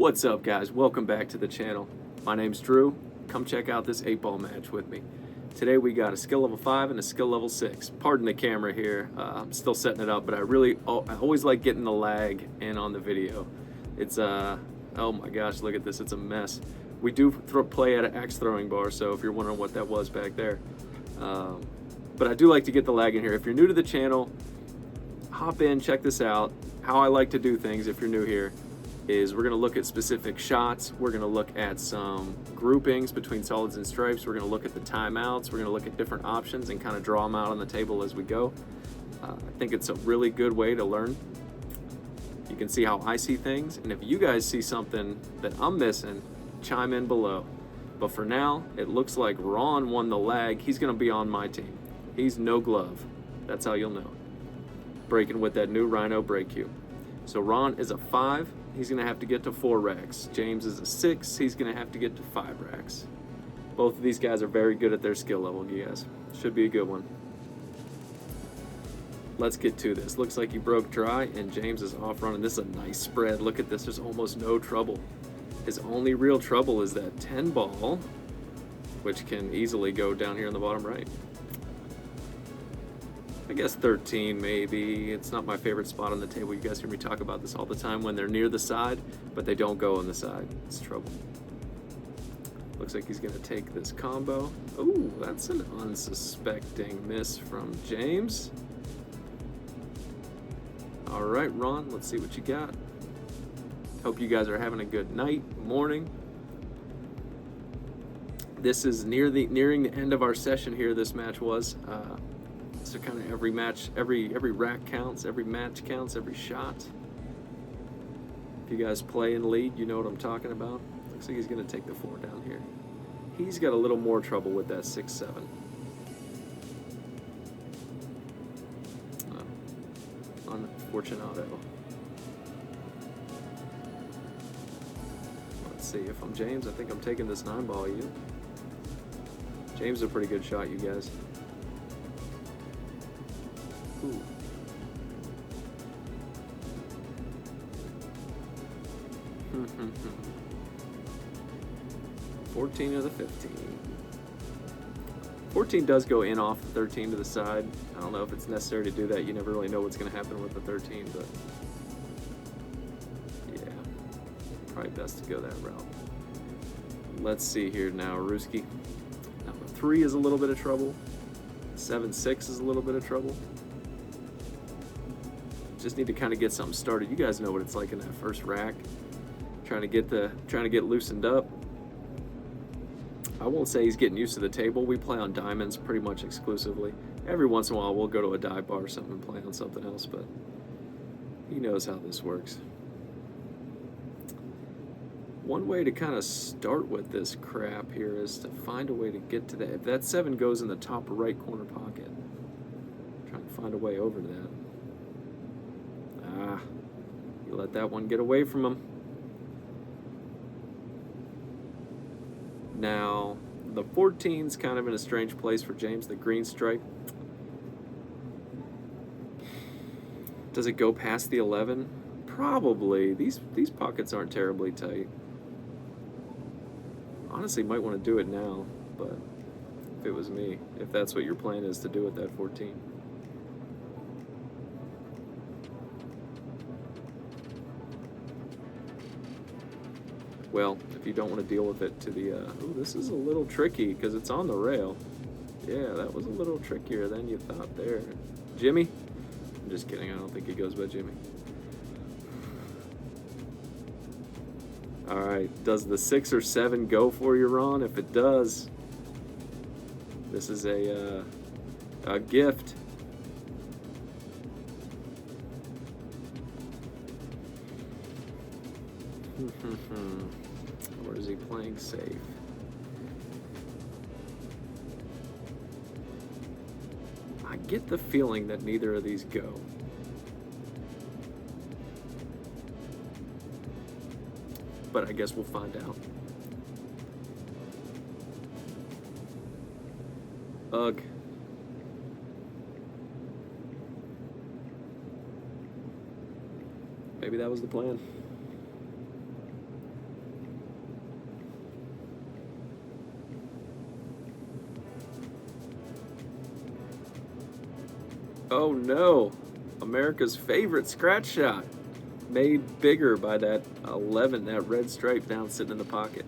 What's up, guys? Welcome back to the channel. My name's Drew. Come check out this 8-ball match with me. Today we got a skill level 5 and a skill level 6. Pardon the camera here. I'm still setting it up, but I always like getting the lag in on the video. It's oh my gosh, look at this. It's a mess. We do play at an axe throwing bar, so if you're wondering what that was back there. But I do like to get the lag in here. If you're new to the channel, hop in, check this out. How I like to do things if you're new here is we're going to look at specific shots. We're going to look at some groupings between solids and stripes. We're going to look at the timeouts. We're going to look at different options and kind of draw them out on the table as we go. I think it's a really good way to learn. You can see how I see things, and if you guys see something that I'm missing, chime in below. But for now, it looks like Ron won the lag. He's going to be on my team. He's no glove. That's how you'll know. Breaking with that new Rhino break cue. So Ron is a 5. He's going to have to get to 4 racks. James is a 6. He's going to have to get to 5 racks. Both of these guys are very good at their skill level, you guys. Should be a good one. Let's get to this. Looks like he broke dry, and James is off running. This is a nice spread. Look at this. There's almost no trouble. His only real trouble is that 10 ball, which can easily go down here in the bottom right. I guess 13 maybe. It's not my favorite spot on the table. You guys hear me talk about this all the time when they're near the side, but they don't go on the side. It's trouble. Looks like he's going to take this combo. Ooh, that's an unsuspecting miss from James. All right, Ron, let's see what you got. Hope you guys are having a good night, morning. This is nearing the end of our session here. This match was. So kind of every match, every rack counts, every match counts, every shot. If you guys play in league, you know what I'm talking about. Looks like he's going to take the 4 down here. He's got a little more trouble with that 6-7. Unfortunato. Let's see, if I'm James, I think I'm taking this 9 ball. You? James is a pretty good shot, you guys. Ooh. 14 of the 15. 14 does go in off the 13 to the side. I don't know if it's necessary to do that. You never really know what's going to happen with the 13, but yeah, probably best to go that route. Let's see here now, Ruski. Number 3 is a little bit of trouble. 7-6 is a little bit of trouble. Just need to kind of get something started. You guys know what it's like in that first rack, trying to get loosened up. I won't say he's getting used to the table. We play on diamonds pretty much exclusively. Every once in a while we'll go to a dive bar or something and play on something else, but he knows how this works. One way to kind of start with this crap here is to find a way to get to that. If that 7 goes in the top right corner pocket, try and find a way over to that. You let that one get away from him. Now, the 14's kind of in a strange place for James, the green stripe. Does it go past the 11? Probably. These pockets aren't terribly tight. Honestly, might want to do it now, but if it was me, if that's what your plan is to do with that 14. Well, if you don't want to deal with it to the, ooh, this is a little tricky because it's on the rail. Yeah, that was a little trickier than you thought there. Jimmy? I'm just kidding, I don't think he goes by Jimmy. All right, does the 6 or 7 go for you, Ron? If it does, this is a gift. Or is he playing safe? I get the feeling that neither of these go. But I guess we'll find out. Ugh. Maybe that was the plan. Oh no, America's favorite scratch shot. Made bigger by that 11, that red stripe down sitting in the pocket.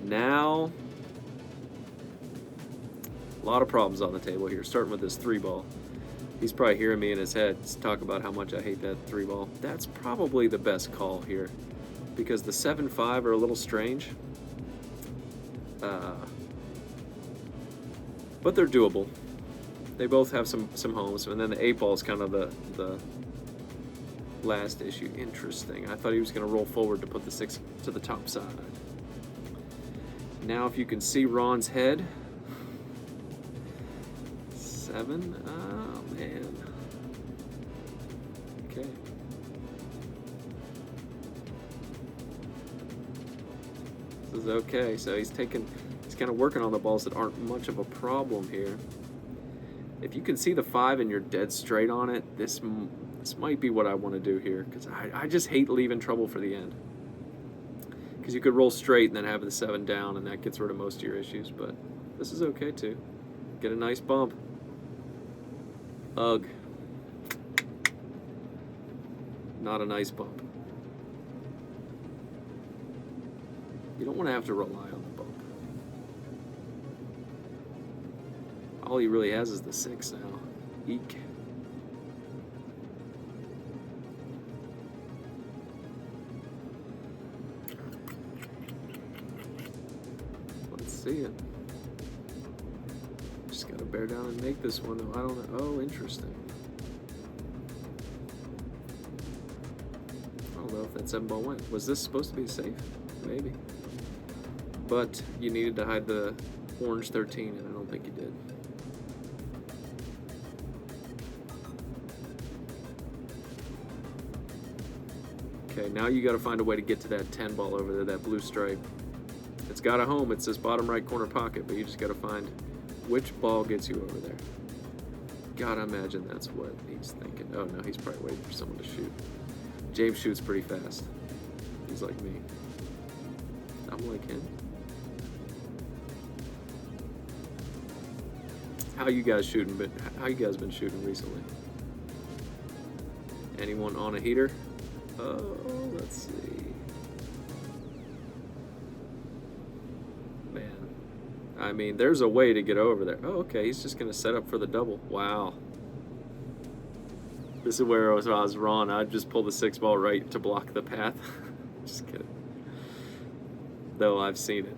Now, a lot of problems on the table here, starting with this 3-ball. He's probably hearing me in his head talk about how much I hate that 3-ball. That's probably the best call here, because the 7-5 are a little strange. But they're doable. They both have some homes, and then the 8-ball is kind of the last issue. Interesting. I thought he was going to roll forward to put the 6 to the top side. Now, if you can see Ron's head, 7. Oh man. Okay. This is okay. So he's kind of working on the balls that aren't much of a problem here. If you can see the 5 and you're dead straight on it, this might be what I want to do here, because I just hate leaving trouble for the end. Because you could roll straight and then have the 7 down, and that gets rid of most of your issues, but this is okay too. Get a nice bump. Ugh. Not a nice bump. You don't want to have to rely on the bump. All he really has is the 6 now. Eek. Let's see it. Just gotta bear down and make this one though. I don't know. Oh, interesting. I don't know if that 7-ball went. Was this supposed to be safe? Maybe. But you needed to hide the orange 13, and I don't think you did. Okay, now you got to find a way to get to that 10-ball over there, that blue stripe. It's got a home. It's this bottom right corner pocket, but you just got to find which ball gets you over there. Gotta imagine that's what he's thinking. Oh no, he's probably waiting for someone to shoot. James shoots pretty fast. He's like me. I'm like him. How you guys shooting? How you guys been shooting recently? Anyone on a heater? Oh, let's see. Man, I mean, there's a way to get over there. Oh, okay, he's just gonna set up for the double. Wow. This is where I was Ron. I'd just pull the 6-ball right to block the path. Just kidding. Though I've seen it.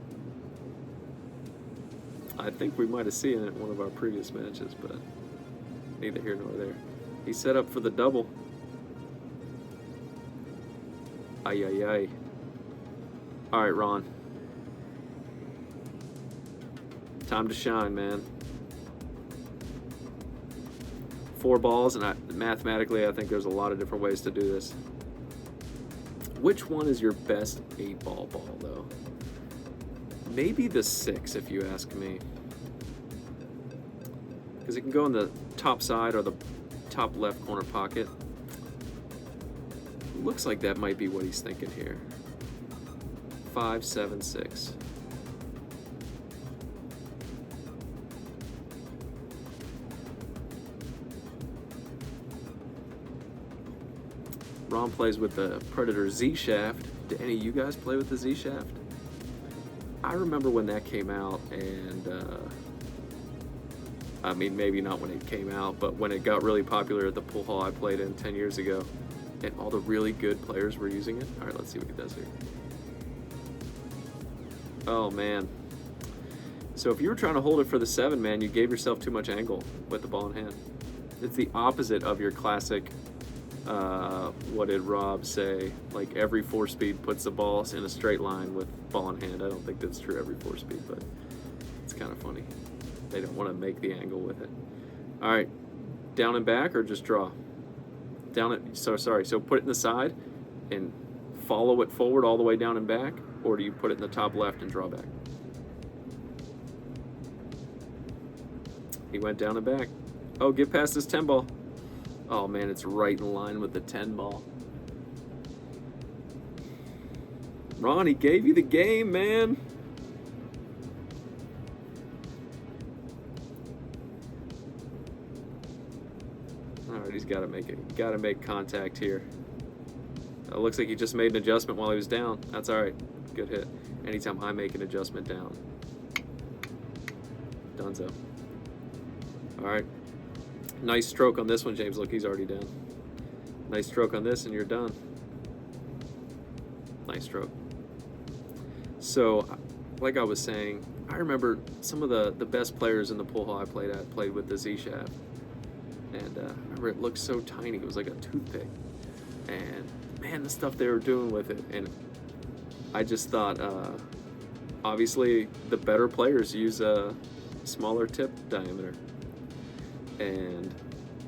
I think we might have seen it in one of our previous matches, but neither here nor there. He set up for the double. Ay, ay, ay. All right, Ron. Time to shine, man. 4 balls, and mathematically, I think there's a lot of different ways to do this. Which one is your best 8-ball ball, though? Maybe the 6, if you ask me. Because it can go in the top side or the top left corner pocket. Looks like that might be what he's thinking here. 5, 7, 6. Ron plays with the Predator Z shaft. Do any of you guys play with the Z shaft? I remember when that came out, and I mean, maybe not when it came out, but when it got really popular at the pool hall I played in 10 years ago, and all the really good players were using it. All right, let's see what it does here. Oh, man. So if you were trying to hold it for the 7, man, you gave yourself too much angle with the ball in hand. It's the opposite of your classic, what did Rob say? Like every 4-speed puts the ball in a straight line with ball in hand. I don't think that's true every 4-speed, but it's kind of funny. They don't want to make the angle with it. All right, down and back or just draw? Down it, so put it in the side and follow it forward all the way down and back, or do you put it in the top left and draw back? He went down and back. Oh, get past this 10-ball. Oh man, it's right in line with the 10-ball. Ron, he gave you the game, man. got to make it. Got to make contact here. It looks like he just made an adjustment while he was down. That's all right. Good hit. Anytime I make an adjustment down. Dunzo. All right. Nice stroke on this one, James. Look, he's already down. Nice stroke on this, and you're done. Nice stroke. So, like I was saying, I remember some of the best players in the pool hall I played at played with the Z shaft. And I remember it looked so tiny. It was like a toothpick. And man, the stuff they were doing with it. And I just thought, obviously, the better players use a smaller tip diameter. And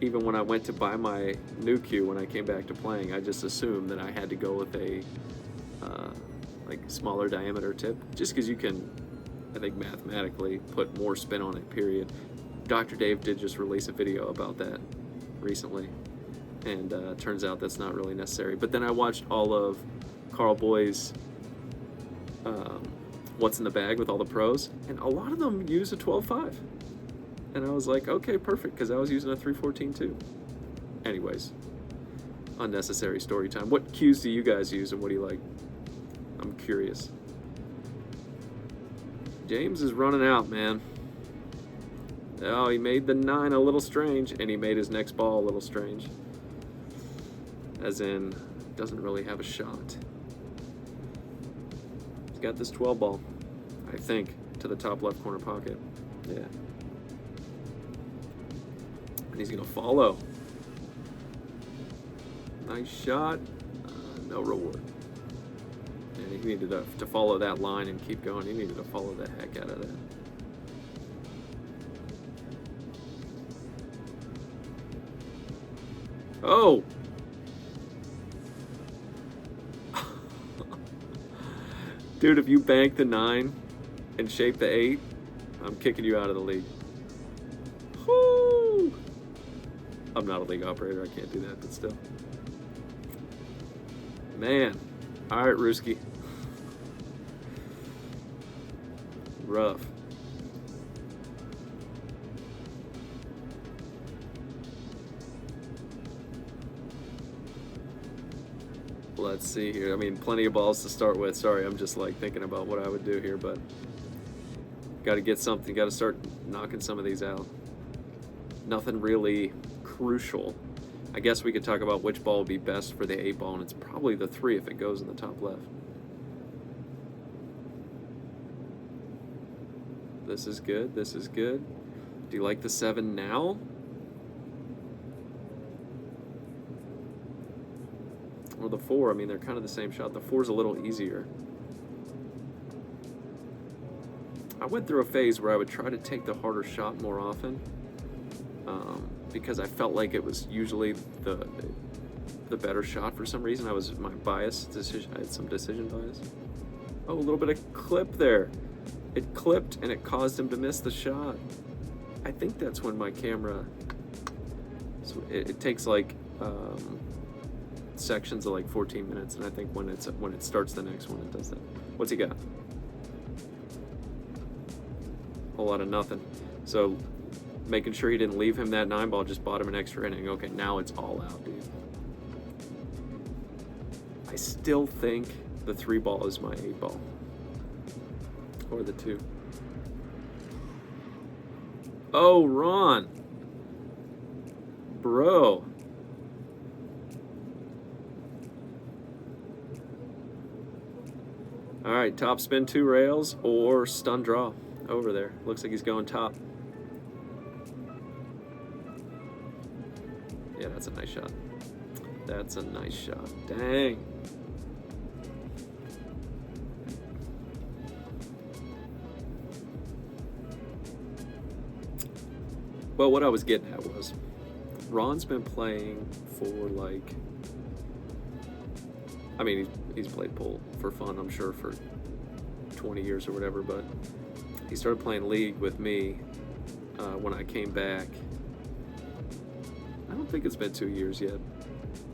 even when I went to buy my new cue when I came back to playing, I just assumed that I had to go with a like smaller diameter tip, just because you can, I think, mathematically put more spin on it, period. Dr. Dave did just release a video about that recently, and turns out that's not really necessary. But then I watched all of Carl Boy's What's in the Bag with all the pros, and a lot of them use a 12.5. And I was like, okay, perfect, because I was using a 314 too. Anyways, unnecessary story time. What cues do you guys use, and what do you like? I'm curious. James is running out, man. Oh, he made the 9 a little strange, and he made his next ball a little strange. As in, doesn't really have a shot. He's got this 12 ball, I think, to the top left corner pocket. Yeah. And he's gonna follow. Nice shot. No reward. And he needed to follow that line and keep going. He needed to follow the heck out of that. Oh! Dude, if you bank the 9 and shape the 8, I'm kicking you out of the league. Woo! I'm not a league operator, I can't do that, but still. Man. Alright, Rooski. Rough. Let's see here. I mean, plenty of balls to start with. Sorry, I'm just like thinking about what I would do here, but got to get something. Got to start knocking some of these out. Nothing really crucial. I guess we could talk about which ball would be best for the 8 ball, and it's probably the 3 if it goes in the top left. This is good. This is good. Do you like the 7 now? Or the 4? I mean, they're kind of the same shot. The 4's a little easier. I went through a phase where I would try to take the harder shot more often, because I felt like it was usually the better shot for some reason. My bias decision. I had some decision bias. Oh, a little bit of clip there. It clipped and it caused him to miss the shot. I think that's when my camera. So it takes like sections of like 14 minutes, and I think when it starts the next one, it does that. What's he got? Whole lot of nothing. So making sure he didn't leave him that 9 ball, just bought him an extra inning. Okay, now it's all out, dude. I still think the 3 ball is my 8 ball. Or the 2. Oh, Ron. Bro. All right, top spin 2 rails or stun draw over there. Looks like he's going top. Yeah, that's a nice shot. That's a nice shot. Dang. Well, what I was getting at was, Ron's been playing for like, I mean, he's played pool for fun, I'm sure, for 20 years or whatever, but he started playing League with me when I came back. I don't think it's been 2 years yet,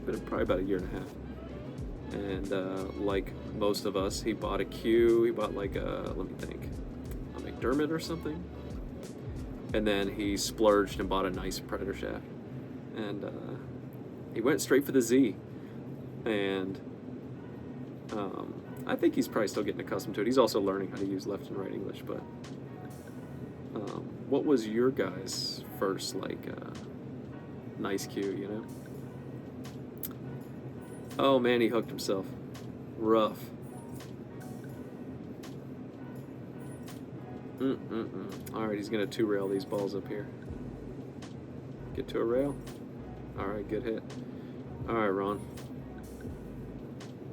but probably about 1.5 years. And like most of us, he bought a cue, he bought like a, let me think, a McDermott or something. And then he splurged and bought a nice Predator shaft. And He went straight for the Z, and I think he's probably still getting accustomed to it. He's also learning how to use left and right English. But what was your guys' first nice cue? You know? Oh man, he hooked himself. Rough. All right, he's gonna 2-rail these balls up here. Get to a rail. All right, good hit. All right, Ron.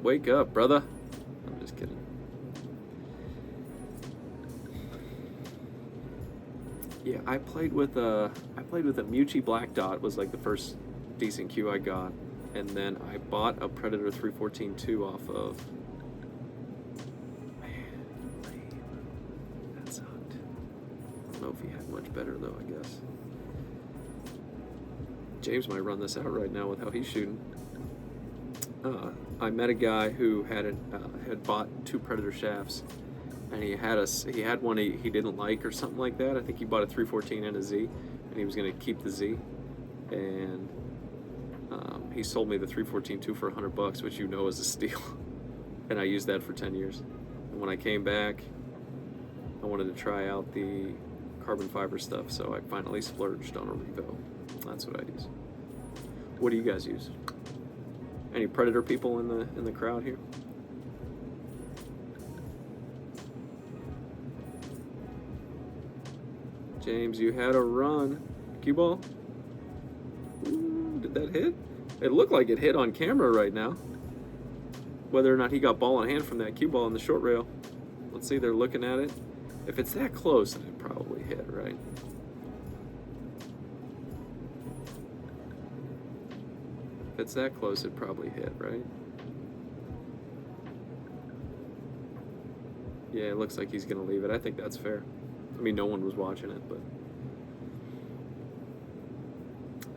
Wake up, brother. I'm just kidding. Yeah, I played with a Mucci Black Dot was like the first decent cue I got, and then I bought a Predator 314-2 off of. Man, that sucked. I don't know if he had much better though. I guess James might run this out right now with how he's shooting. I met a guy who had bought 2 Predator shafts, and he had one he didn't like or something like that. I think he bought a 314 and a Z, and he was going to keep the Z, and he sold me the 314-2 for $100, which you know is a steal, and I used that for 10 years. And when I came back, I wanted to try out the carbon fiber stuff, so I finally splurged on a Revo. That's what I use. What do you guys use? Any Predator people in the crowd here? James, you had a run. Cue ball. Ooh, did that hit? It looked like it hit on camera right now. Whether or not he got ball in hand from that cue ball in the short rail. Let's see, they're looking at it. If it's that close, then it probably hit, right? If it's that close, it probably hit, right? Yeah, it looks like he's going to leave it. I think that's fair. I mean, no one was watching it, but...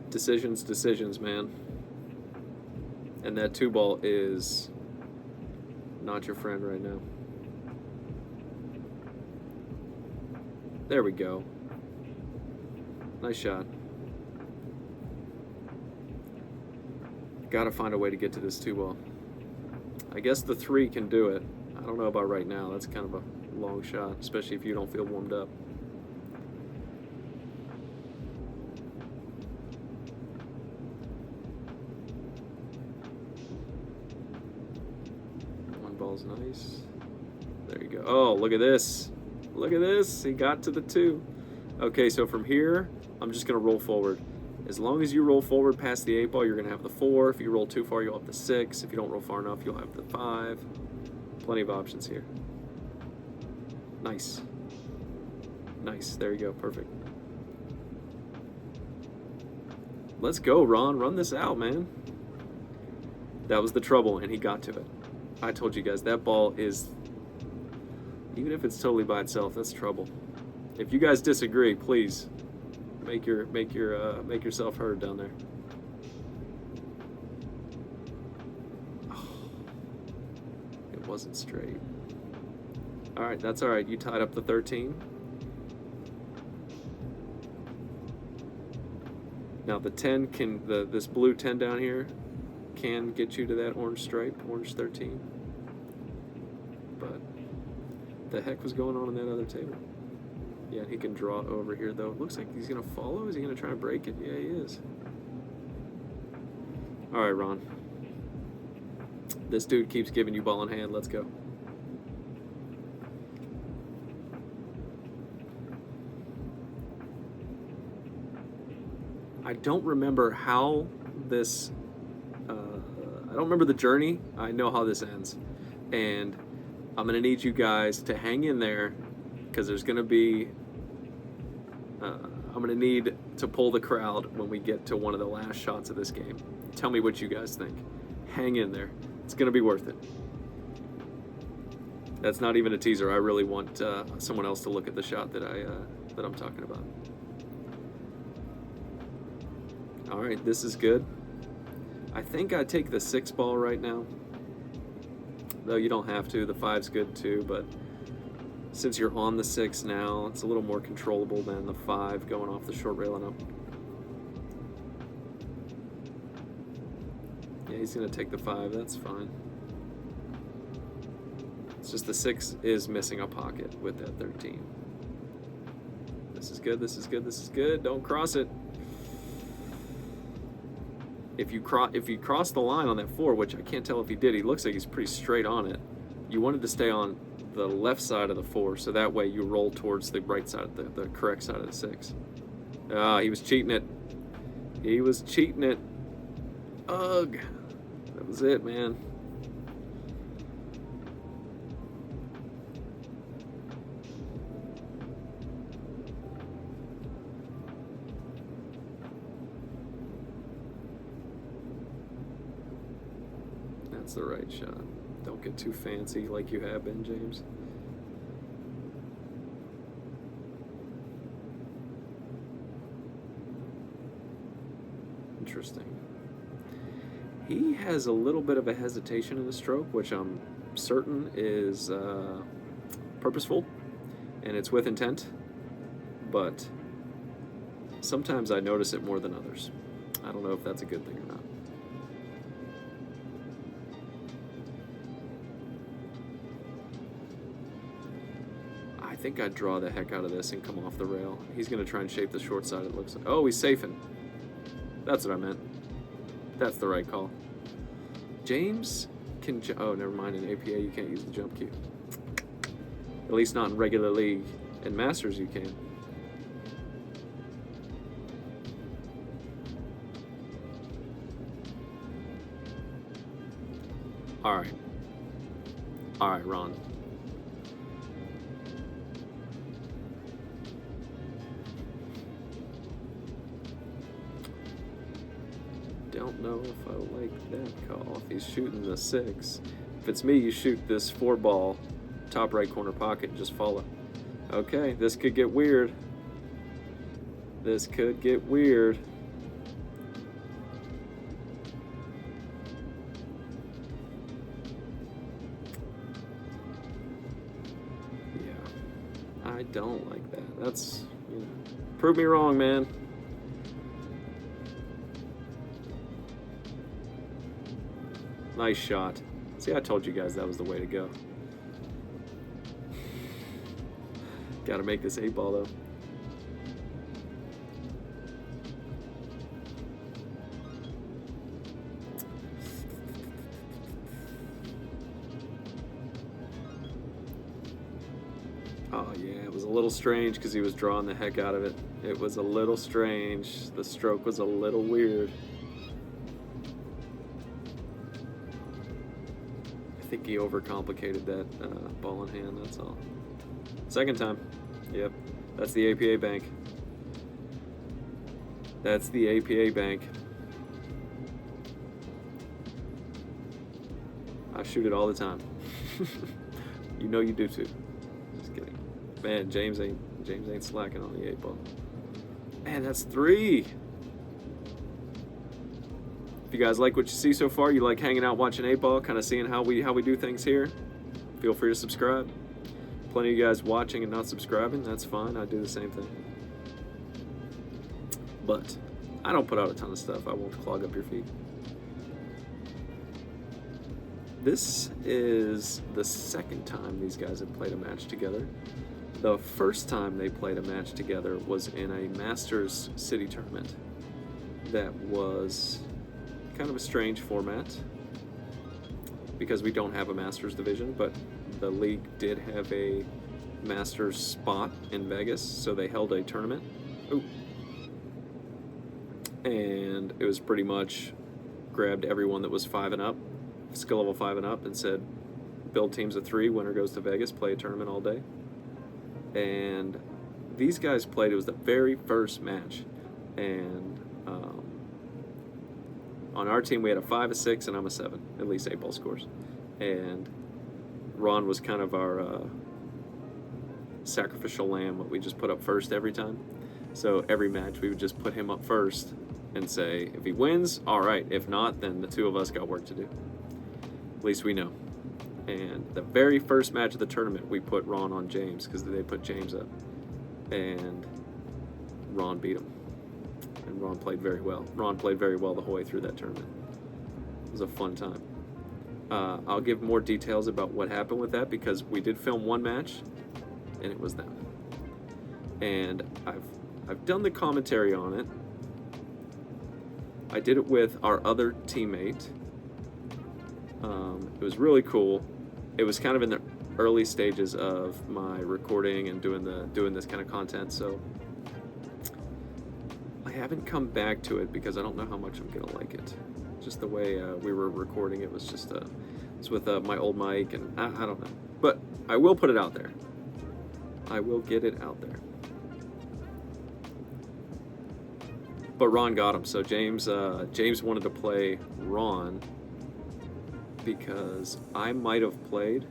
Decisions, man. And that 2-ball is not your friend right now. There we go. Nice shot. Gotta find a way to get to this 2-ball. I guess the 3 can do it. I don't know about right now. That's kind of a long shot, especially if you don't feel warmed up. One ball's nice. There you go. Oh, look at this. Look at this. He got to the 2. Okay, so from here, I'm just going to roll forward. As long as you roll forward past the 8-ball, you're going to have the 4. If you roll too far, you'll have the 6. If you don't roll far enough, you'll have the 5. Plenty of options here. Nice. Nice. There you go. Perfect. Let's go, Ron. Run this out, man. That was the trouble, and he got to it. I told you guys, that ball is... Even if it's totally by itself, that's trouble. If you guys disagree, please... Make yourself heard down there. Oh, it wasn't straight. All right, that's all right. You tied up the 13. Now the 10 can this blue 10 down here can get you to that orange stripe, orange 13. But the heck was going on in that other table? Yeah, he can draw over here, though. It looks like he's going to follow. Is he going to try to break it? Yeah, he is. All right, Ron. This dude keeps giving you ball in hand. Let's go. I don't remember how this... I don't remember the journey. I know how this ends. And I'm going to need you guys to hang in there, because there's going to be... I'm going to need to pull the crowd when we get to one of the last shots of this game. Tell me what you guys think. Hang in there. It's going to be worth it. That's not even a teaser. I really want someone else to look at the shot that I'm talking about. All right, this is good. I think I take the 6-ball right now. Though you don't have to. The 5's good too, but since you're on the 6 now, it's a little more controllable than the 5 going off the short rail and up. he's gonna take the 5, that's fine. It's just the 6 is missing a pocket with that 13. This is good, this is good, this is good. Don't cross it. If you cross the line on that 4, which I can't tell if he did, he looks like he's pretty straight on it. You wanted to stay on the left side of the 4, so that way you roll towards the right side, the correct side of the 6. He was cheating it. He was cheating it. Ugh. That was it, man. That's the right shot. Don't get too fancy like you have been, James. Interesting. He has a little bit of a hesitation in the stroke, which I'm certain is purposeful, and it's with intent, but sometimes I notice it more than others. I don't know if that's a good thing or not. I think I'd draw the heck out of this and come off the rail. He's going to try and shape the short side, it looks like. Oh, he's safing. That's what I meant. That's the right call. James can... Oh, never mind. In APA, you can't use the jump cue. At least not in regular league. In Masters, you can. All right. All right, Ron. Don't know if I like that call. If he's shooting the 6. If it's me, you shoot this 4 ball, top right corner pocket, and just follow. Okay, this could get weird. This could get weird. Yeah, I don't like that. That's, you know, prove me wrong, man. Nice shot. See, I told you guys that was the way to go. Gotta make this 8 ball though. Oh yeah, it was a little strange because he was drawing the heck out of it. It was a little strange. The stroke was a little weird. I think he overcomplicated that ball in hand, that's all. Second time. Yep. That's the APA bank. That's the APA bank. I shoot it all the time. You know you do too. Just kidding. Man, James ain't slacking on the 8 ball. Man, that's 3. If you guys like what you see so far, you like hanging out watching 8 ball, kind of seeing how we do things here, feel free to subscribe. Plenty of you guys watching and not subscribing, that's fine. I do the same thing. But I don't put out a ton of stuff. I won't clog up your feed. This is the second time these guys have played a match together. The first time they played a match together was in a Masters City tournament. That was kind of a strange format because we don't have a Masters division, but the league did have a Masters spot in Vegas, so they held a tournament. Ooh. And it was pretty much grabbed everyone that was 5 and up, skill level 5 and up, and said build teams of 3, winner goes to Vegas, play a tournament all day. And these guys played, it was the very first match, and on our team, we had a 5, a 6, and I'm a 7, at least 8 ball scores. And Ron was kind of our sacrificial lamb, what we just put up first every time. So every match, we would just put him up first and say, if he wins, all right. If not, then the 2 of us got work to do. At least we know. And the very first match of the tournament, we put Ron on James because they put James up. And Ron beat him. And Ron played very well. Ron played very well the whole way through that tournament. It was a fun time. I'll give more details about what happened with that because we did film one match, and it was them. And I've done the commentary on it. I did it with our other teammate. It was really cool. It was kind of in the early stages of my recording and doing this kind of content, so I haven't come back to it because I don't know how much I'm gonna like it. Just the way we were recording it was just it's with my old mic, and I don't know, but I will put it out there. I will get it out there. But Ron got him, so James wanted to play Ron because I might have played,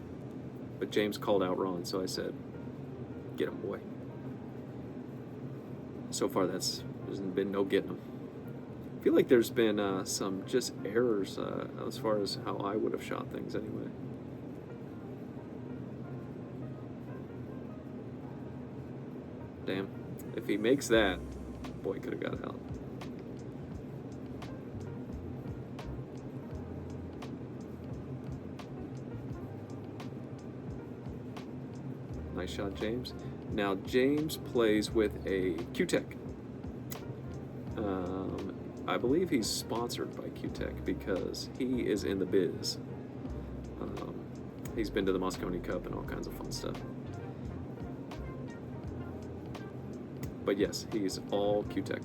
but James called out Ron, so I said, get him, boy. So far there's been no getting him. I feel like there's been some just errors as far as how I would have shot things anyway. Damn, if he makes that, boy, could have got out. Nice shot, James. Now James plays with a Q-Tech. I believe he's sponsored by Q-Tech because he is in the biz. He's been to the Moscone Cup and all kinds of fun stuff. But yes, he's all Q-Tech.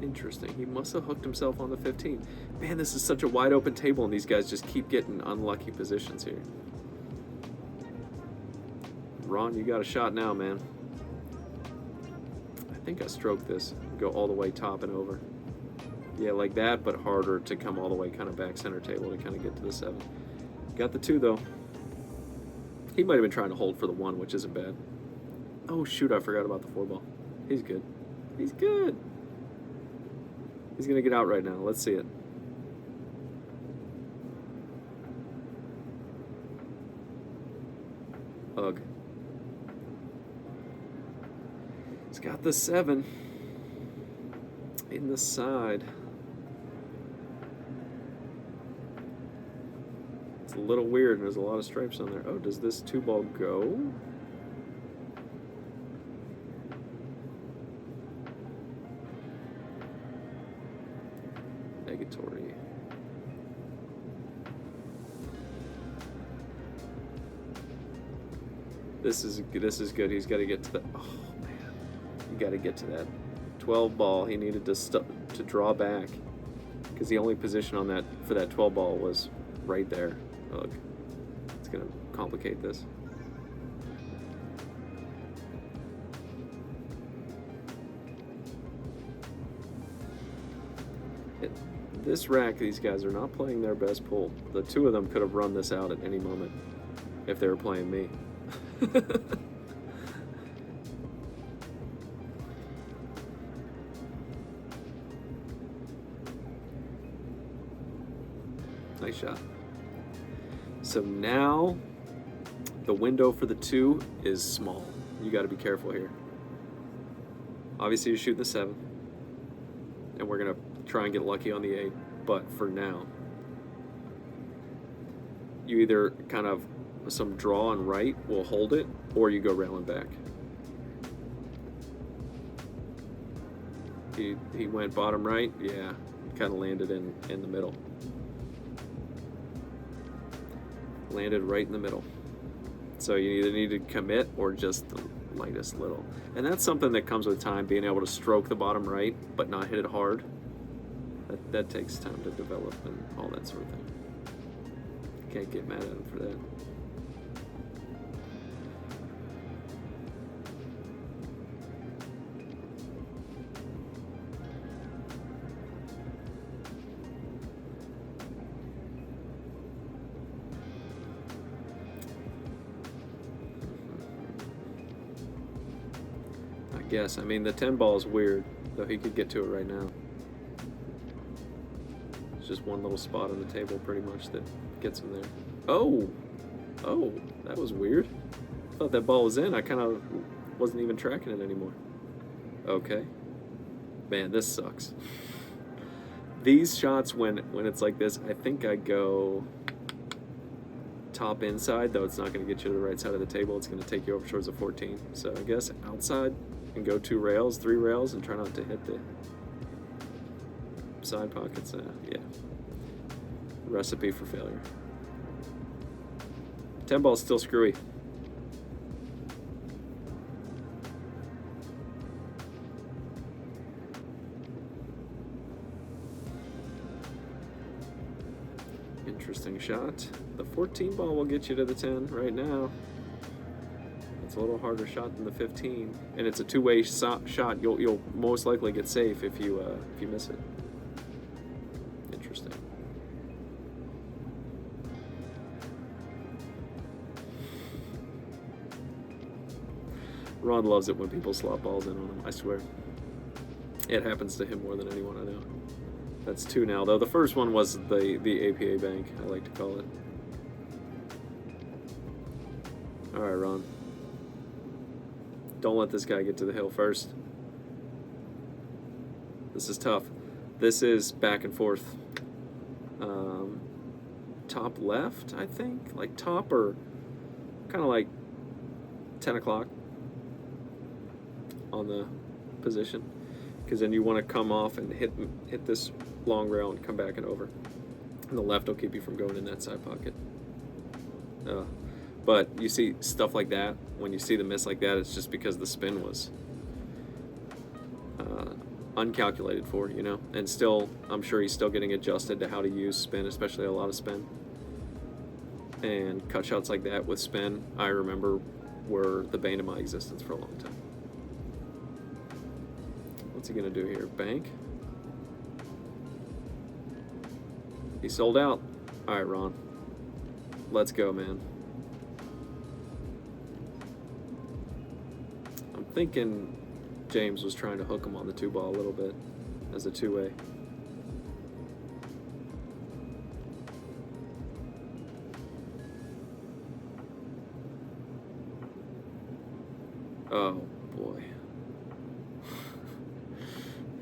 Interesting. He must have hooked himself on the 15. Man, this is such a wide open table, and these guys just keep getting unlucky positions here. Ron, you got a shot now, man. I think I stroked this. Go all the way top and over. Yeah, like that, but harder to come all the way kind of back center table to kind of get to the 7. Got the 2, though. He might have been trying to hold for the 1, which isn't bad. Oh, shoot, I forgot about the 4 ball. He's good. He's good. He's going to get out right now. Let's see it. Ugh. He's got the 7 in the side. It's a little weird. There's a lot of stripes on there. Oh, does this 2 ball go? Negatory. This is good. He's got to get to the. Oh man, you got to get to that 12 ball. He needed to draw back because the only position on that for that 12 ball was right there. Ugh, it's gonna complicate this. This rack, these guys are not playing their best pull. The 2 of them could have run this out at any moment if they were playing me. Nice shot. So now the window for the 2 is small. You got to be careful here. Obviously you're shooting the 7, and we're gonna try and get lucky on the 8, but for now you either kind of some draw and right will hold it, or you go railing back. He went bottom right, yeah, kind of landed in the middle. Landed right in the middle. So you either need to commit or just the lightest little. And that's something that comes with time, being able to stroke the bottom right but not hit it hard. That takes time to develop and all that sort of thing. Can't get mad at him for that. I guess. I mean, the 10 ball is weird, though he could get to it right now. It's just one little spot on the table pretty much that gets him there. Oh, oh, that was weird. I thought that ball was in. I kind of wasn't even tracking it anymore. Okay. Man, this sucks. These shots, when it's like this, I think I go top inside, though it's not going to get you to the right side of the table. It's going to take you over towards the 14. So I guess outside and go 2 rails, 3 rails, and try not to hit the side pockets. Yeah. Recipe for failure. 10 ball's still screwy. Interesting shot. The 14 ball will get you to the 10 right now. It's a little harder shot than the 15, and it's a two-way shot. You'll most likely get safe if you miss it. Interesting. Ron loves it when people slop balls in on him, I swear. It happens to him more than anyone I know. That's 2 now, though. The first one was the APA bank, I like to call it. All right, Ron. Don't let this guy get to the hill first. This is tough. This is back and forth. Top left, I think? Like top or kind of like 10 o'clock on the position. Because then you want to come off and hit this long rail and come back and over. And the left will keep you from going in that side pocket. But you see stuff like that, when you see the miss like that, it's just because the spin was uncalculated for, you know? And still, I'm sure he's still getting adjusted to how to use spin, especially a lot of spin. And cut shots like that with spin, I remember, were the bane of my existence for a long time. What's he gonna do here? Bank? He sold out. All right, Ron. Let's go, man. I'm thinking James was trying to hook him on the 2 ball a little bit as a 2-way. Oh, boy.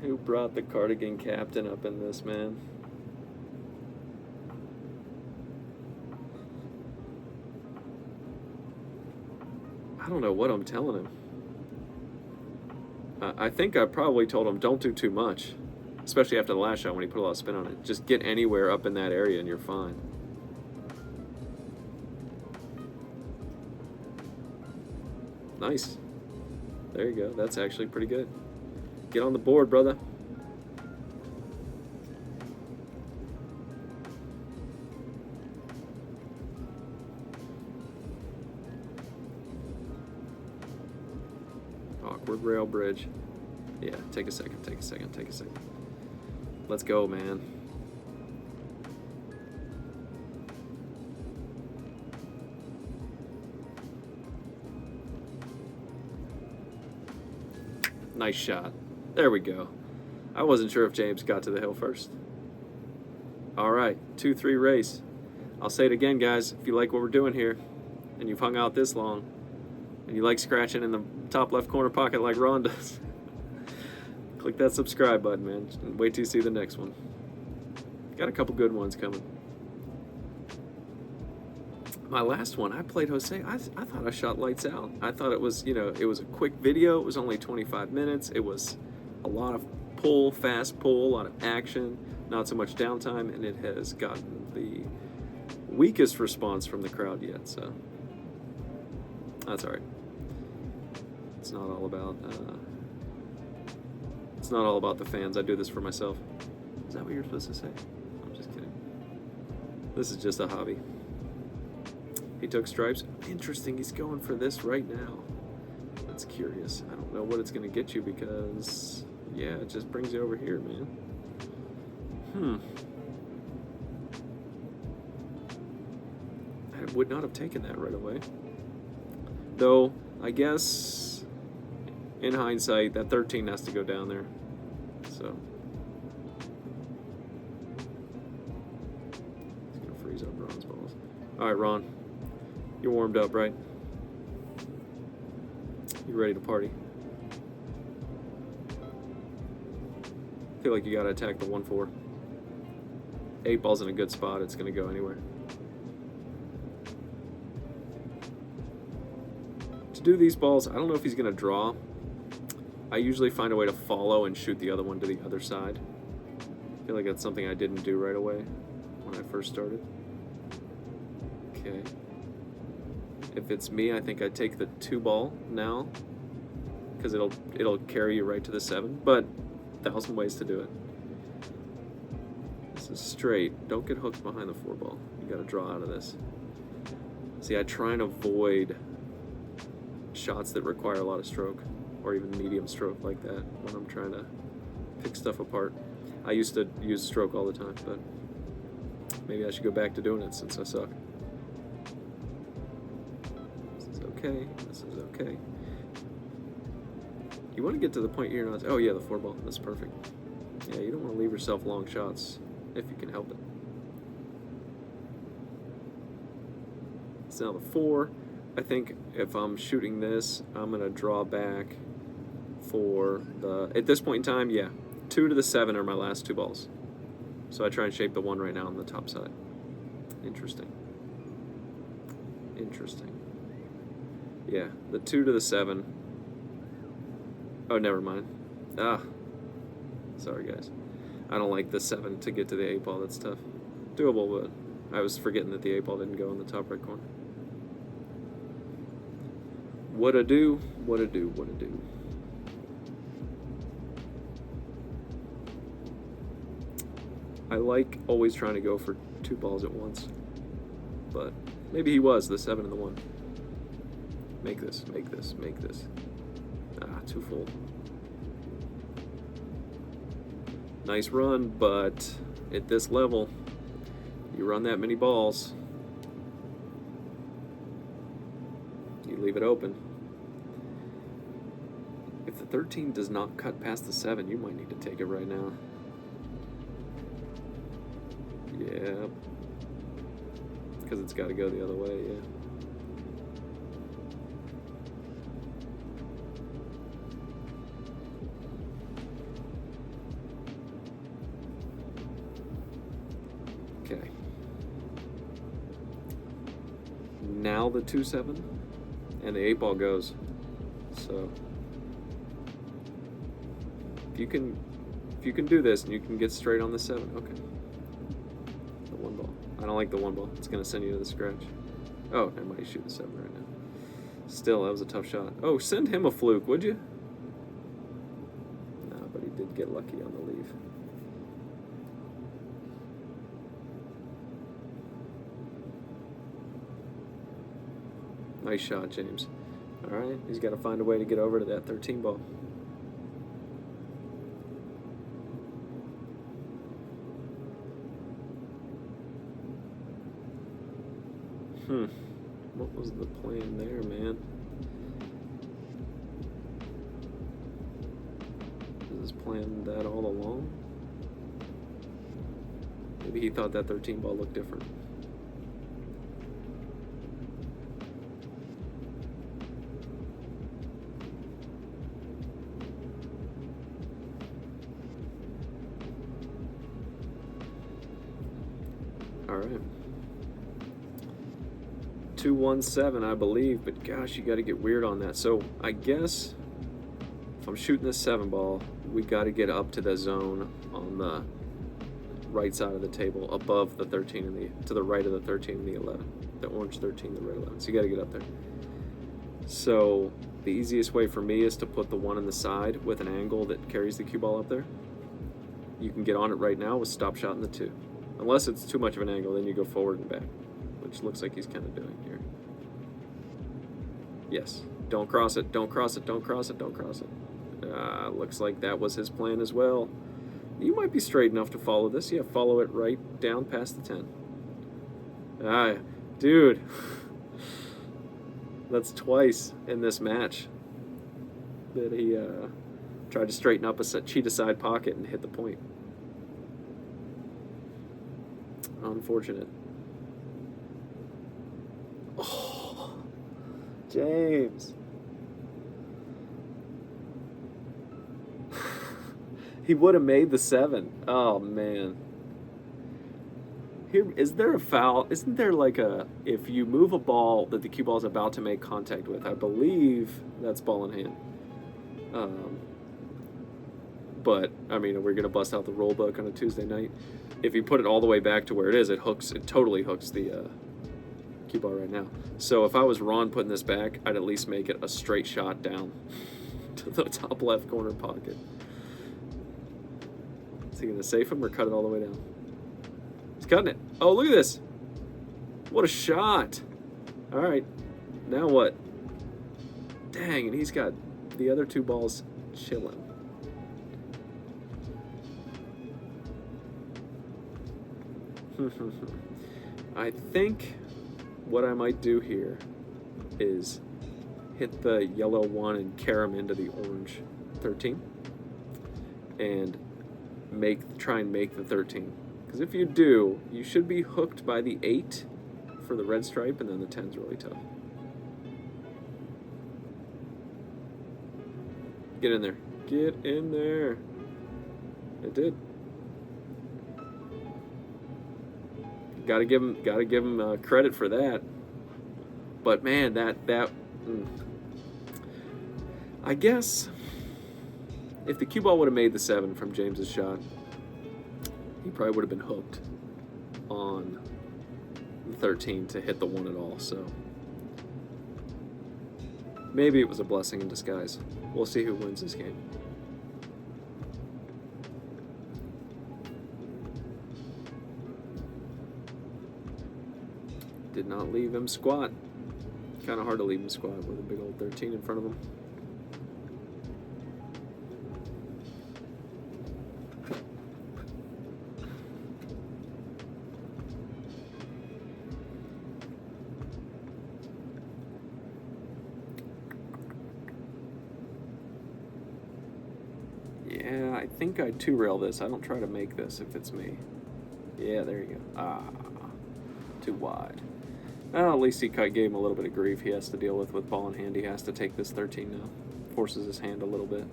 Who brought the cardigan captain up in this, man? I don't know what I'm telling him. I think I probably told him don't do too much, especially after the last shot when he put a lot of spin on it. Just get anywhere up in that area and you're fine. Nice. There you go. That's actually pretty good. Get on the board, brother. Awkward rail bridge. Yeah, take a second, take a second, take a second. Let's go, man. Nice shot. There we go. I wasn't sure if James got to the hill first. All right, 2-3 race. I'll say it again, guys. If you like what we're doing here, and you've hung out this long, and you like scratching in the top left corner pocket like Ron does, click that subscribe button, man. And wait till you see the next one. Got a couple good ones coming. My last one, I played Jose. I thought I shot lights out. I thought it was, it was a quick video. It was only 25 minutes. It was a lot of pull, fast pull, a lot of action, not so much downtime, and it has gotten the weakest response from the crowd yet, so that's all right. It's not all about the fans. I do this for myself. Is that what you're supposed to say? I'm just kidding. This is just a hobby. He took stripes. Interesting, he's going for this right now. That's curious. I don't know what it's going to get you because, yeah, it just brings you over here, man. I would not have taken that right away. Though, I guess, in hindsight, that 13 has to go down there. So, he's going to freeze up bronze balls. All right, Ron, you're warmed up, right? You ready to party? I feel like you gotta attack the 1-4. 8 ball's in a good spot. It's gonna go anywhere. To do these balls, I don't know if he's gonna draw. I usually find a way to follow and shoot the other one to the other side. I feel like that's something I didn't do right away when I first started. Okay. If it's me, I think I'd take the 2 ball now, because it'll carry you right to the 7, but 1,000 ways to do it. This is straight. Don't get hooked behind the 4 ball. You gotta draw out of this. See, I try and avoid shots that require a lot of stroke, or even medium stroke like that when I'm trying to pick stuff apart. I used to use stroke all the time, but maybe I should go back to doing it since I suck. This is okay. This is okay. You want to get to the point you're not... Oh yeah, the 4 ball. That's perfect. Yeah, you don't want to leave yourself long shots if you can help it. So now the 4. I think if I'm shooting this, I'm going to draw back for the... At this point in time, yeah. 2 to the 7 are my last 2 balls. So I try and shape the 1 right now on the top side. Interesting. Interesting. Yeah, the 2 to the 7. Oh, never mind. Ah. Sorry, guys. I don't like the 7 to get to the 8 ball. That's tough. Doable, but I was forgetting that the 8 ball didn't go in the top right corner. What a do, what a do, what a do. I like always trying to go for 2 balls at once, but maybe he was the 7 and the 1. Make this, make this, make this. Ah, too full. Nice run, but at this level, you run that many balls, you leave it open. If the 13 does not cut past the 7, you might need to take it right now. Yeah, because it's got to go the other way, yeah. Okay. Now the 2-7, and the 8 ball goes. So if you can do this and you can get straight on the 7, okay. The 1 ball. I don't like the 1 ball. It's gonna send you to the scratch. Oh, I might shoot the 7 right now. Still, that was a tough shot. Oh, send him a fluke, would you? No, but he did get lucky on the leave. Nice shot, James. All right, he's got to find a way to get over to that 13 ball. What was the plan there, man? Was this plan that all along? Maybe he thought that 13 ball looked different. All right. 217, I believe, but gosh, you got to get weird on that. So I guess if I'm shooting this 7 ball, we got to get up to the zone on the right side of the table, above the 13 and the to the right of the 13 and the 11, the orange 13, the red 11. So you got to get up there. So the easiest way for me is to put the 1 on the side with an angle that carries the cue ball up there. You can get on it right now with stop shot in the 2. Unless it's too much of an angle, then you go forward and back, which looks like he's kind of doing here. Yes. Don't cross it, don't cross it, don't cross it, don't cross it. Looks like that was his plan as well. You might be straight enough to follow this. Yeah, follow it right down past the 10. Dude. That's twice in this match that he tried to straighten up a cheetah side pocket and hit the point. Unfortunate. James. He would have made the 7. Oh, man. Here, is there a foul? Isn't there like a, if you move a ball that the cue ball is about to make contact with, I believe that's ball in hand. But, I mean, we're going to bust out the rule book on a Tuesday night. If you put it all the way back to where it is, it totally hooks the cue ball right now. So if I was Ron putting this back, I'd at least make it a straight shot down to the top left corner pocket. Is he going to safe him or cut it all the way down? He's cutting it. Oh, look at this. What a shot. All right. Now what? Dang, and he's got the other 2 balls chilling. I think what I might do here is hit the yellow 1 and carry him into the orange 13 and try and make the 13. Because if you do, you should be hooked by the 8 for the red stripe, and then the 10's really tough. Get in there. Get in there. It did. Gotta give him credit for that. But man, I guess if the cue ball would have made the 7 from James's shot, he probably would have been hooked on the 13 to hit the 1 at all. So maybe it was a blessing in disguise. We'll see who wins this game. Did not leave him squat. Kind of hard to leave him squat with a big old 13 in front of him. Yeah, I think I 2-rail this. I don't try to make this if it's me. Yeah, there you go. Ah, too wide. Well, at least he gave him a little bit of grief he has to deal with ball in hand. He has to take this 13 now. Forces his hand a little bit.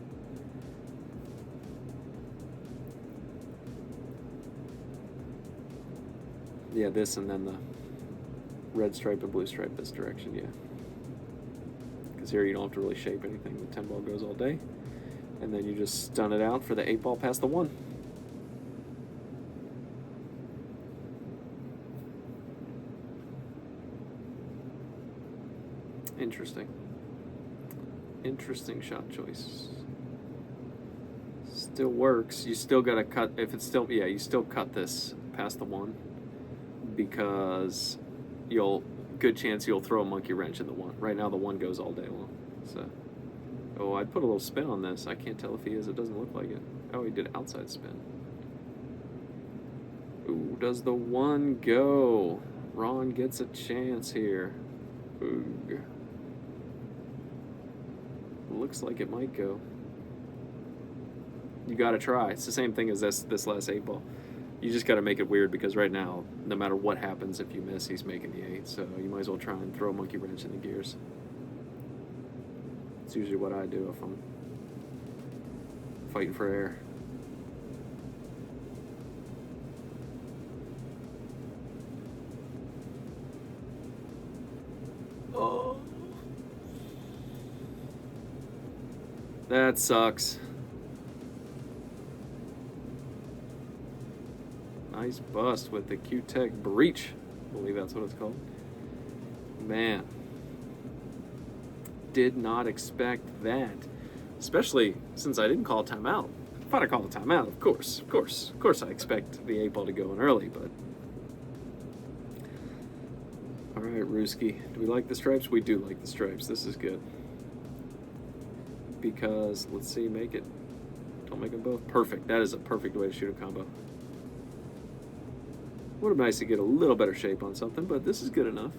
Yeah, this and then the red stripe and blue stripe this direction, yeah. Because here you don't have to really shape anything. The 10 ball goes all day. And then you just stun it out for the 8 ball past the 1. Interesting. Interesting shot choice. Still works. You still gotta cut, if it's still, yeah, you still cut this past the 1 because good chance you'll throw a monkey wrench in the 1. Right now the 1 goes all day long. So, oh, I'd put a little spin on this. I can't tell if he is. It doesn't look like it. Oh, he did outside spin. Ooh, does the 1 go? Ron gets a chance here. Ooh. Looks like it might go. You gotta try. It's the same thing as this last 8 ball. You just gotta make it weird because right now, no matter what happens, if you miss, he's making the 8. So you might as well try and throw a monkey wrench in the gears. It's usually what I do if I'm fighting for air. Oh. That sucks. Nice bust with the Q-Tech breach. I believe that's what it's called. Man. Did not expect that. Especially since I didn't call a timeout. If I'd have called a timeout, of course I expect the 8 ball to go in early, but... Alright, Rooski. Do we like the stripes? We do like the stripes. This is good. Because, let's see, make it. Don't make them both. Perfect. That is a perfect way to shoot a combo. Would have been nice to get a little better shape on something, but this is good enough.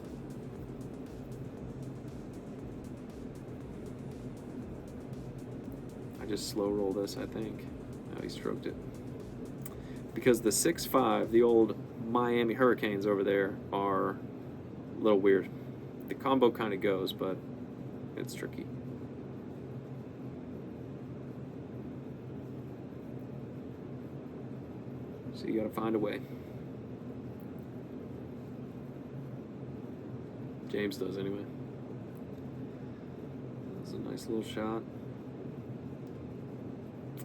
I just slow roll this, I think. Oh, he stroked it. Because the 6-5, the old Miami Hurricanes over there, are a little weird. The combo kind of goes, but gets tricky. So you got to find a way. James does anyway. That's a nice little shot.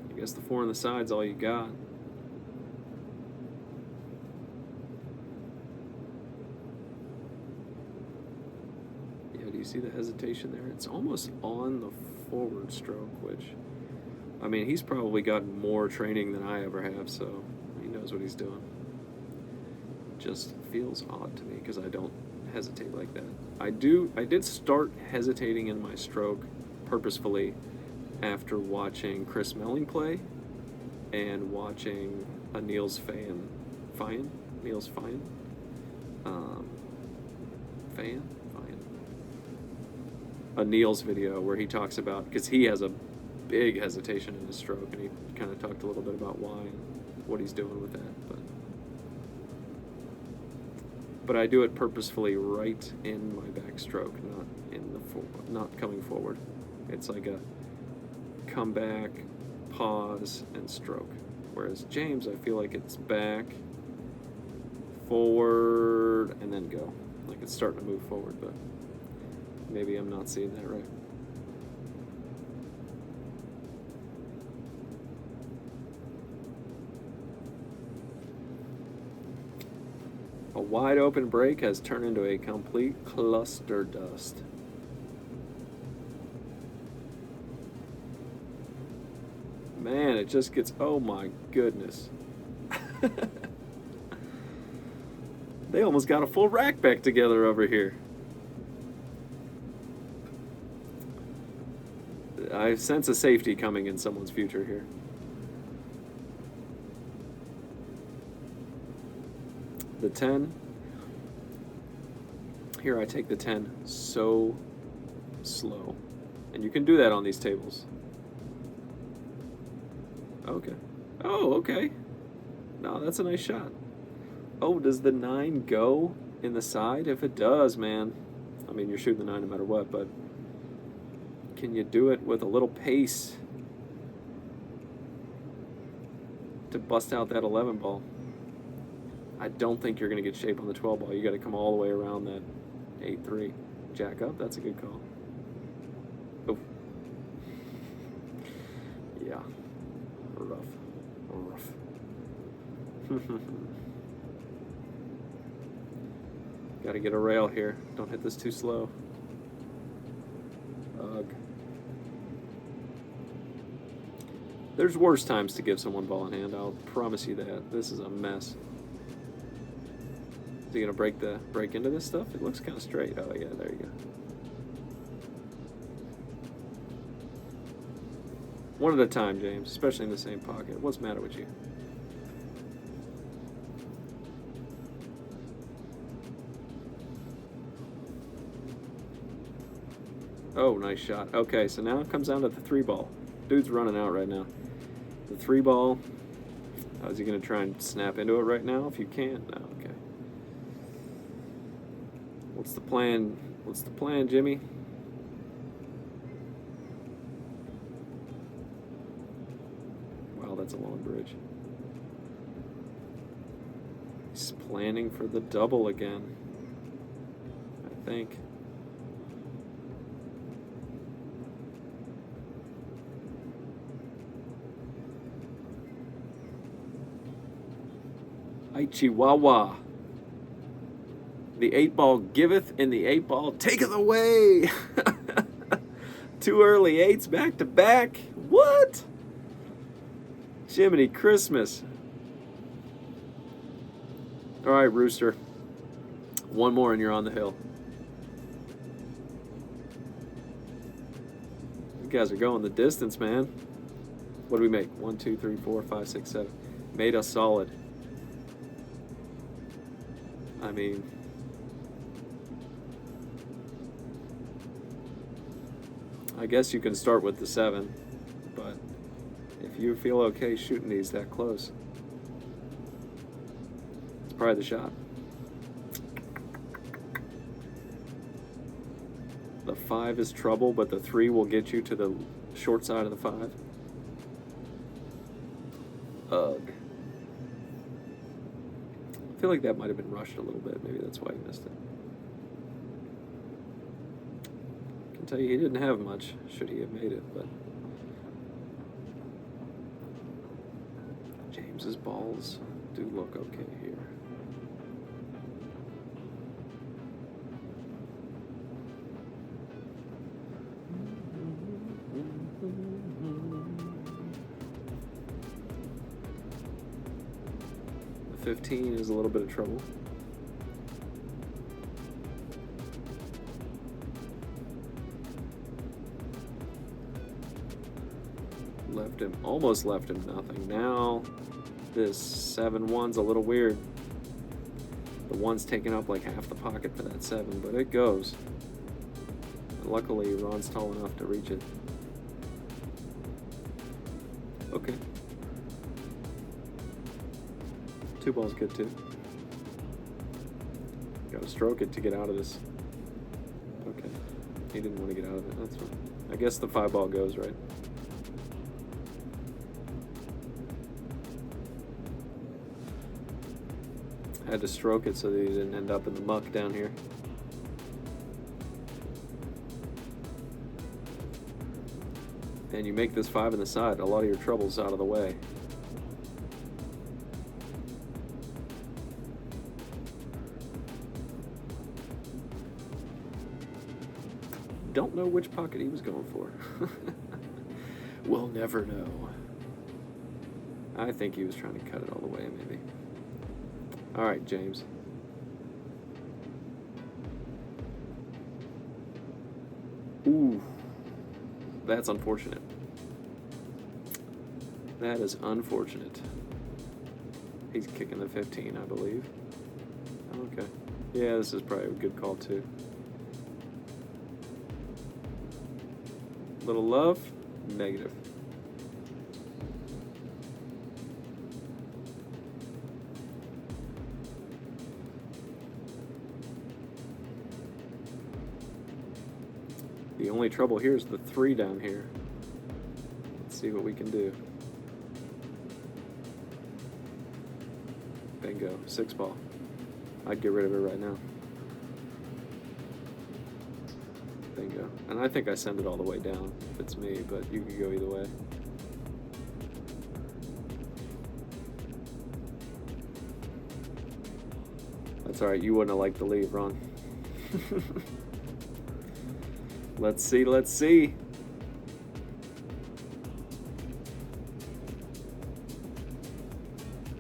I guess the 4 on the side's all you got. Yeah, do you see the hesitation there? It's almost on the forward stroke, which, I mean, he's probably gotten more training than I ever have, so he knows what he's doing. Just feels odd to me because I don't hesitate like that. I did start hesitating in my stroke purposefully after watching Chris Melling play and watching a Niels Fayen, a Niels video where he talks about, because he has a big hesitation in his stroke, and he kind of talked a little bit about why and what he's doing with that. But I do it purposefully right in my backstroke, not in the not coming forward. It's like a come back, pause, and stroke. Whereas James, I feel like it's back, forward, and then go. Like it's starting to move forward, but maybe I'm not seeing that right. A wide open break has turned into a complete cluster dust. Man, it just gets, oh my goodness. They almost got a full rack back together over here. I sense a safety coming in someone's future here. The 10. Here I take the 10 so slow. And you can do that on these tables. Okay. Oh, okay. No, that's a nice shot. Oh, does the 9 go in the side? If it does, man. I mean, you're shooting the 9 no matter what, but can you do it with a little pace to bust out that 11 ball? I don't think you're going to get shape on the 12 ball. You got to come all the way around that 8-3. Jack up, that's a good call. Oh. Yeah. Rough. Got to get a rail here. Don't hit this too slow. Ugh. There's worse times to give someone ball in hand, I'll promise you that. This is a mess. Is he gonna break into this stuff? It looks kind of straight. Oh yeah, there you go. One at a time, James, especially in the same pocket. What's the matter with you? Oh, nice shot. Okay, so now it comes down to the 3 ball. Dude's running out right now. The 3 ball. Is he gonna try and snap into it right now? If you can't, no. Okay. What's the plan? What's the plan, Jimmy? Wow, that's a long bridge. He's planning for the double again, I think. Ay, Chihuahua. The 8 ball giveth, and the 8 ball taketh away. 2 early 8s back to back. What? Jiminy Christmas. All right, Rooster. 1 more and you're on the hill. You guys are going the distance, man. What do we make? 1, 2, 3, 4, 5, 6, 7. Made us solid. I mean, I guess you can start with the 7, but if you feel okay shooting these that close, it's probably the shot. The 5 is trouble, but the 3 will get you to the short side of the 5. Ugh. I feel like that might have been rushed a little bit. Maybe that's why he missed it. I can tell you he didn't have much, should he have made it, but James's balls do look okay here. The 15 is a little bit of trouble. Left him, almost left him nothing. Now this 7-1's a little weird. The 1's taking up like half the pocket for that 7, but it goes. And luckily, Ron's tall enough to reach it. Okay. 2 ball's good too. Gotta stroke it to get out of this. Okay. He didn't want to get out of it. That's fine. I guess the 5 ball goes, right? Had to stroke it so that he didn't end up in the muck down here. And you make this 5 in the side, a lot of your trouble's out of the way. Don't know which pocket he was going for. We'll never know. I think he was trying to cut it all the way, maybe. All right, James. Ooh, that's unfortunate. That is unfortunate. He's kicking the 15, I believe. Okay. Yeah, this is probably a good call, too. Little love? Negative. The only trouble here is the 3 down here. Let's see what we can do. Bingo, 6 ball. I'd get rid of it right now. Bingo. And I think I send it all the way down if it's me, but you could go either way. That's alright, you wouldn't have liked the leave, Ron. Let's see, let's see.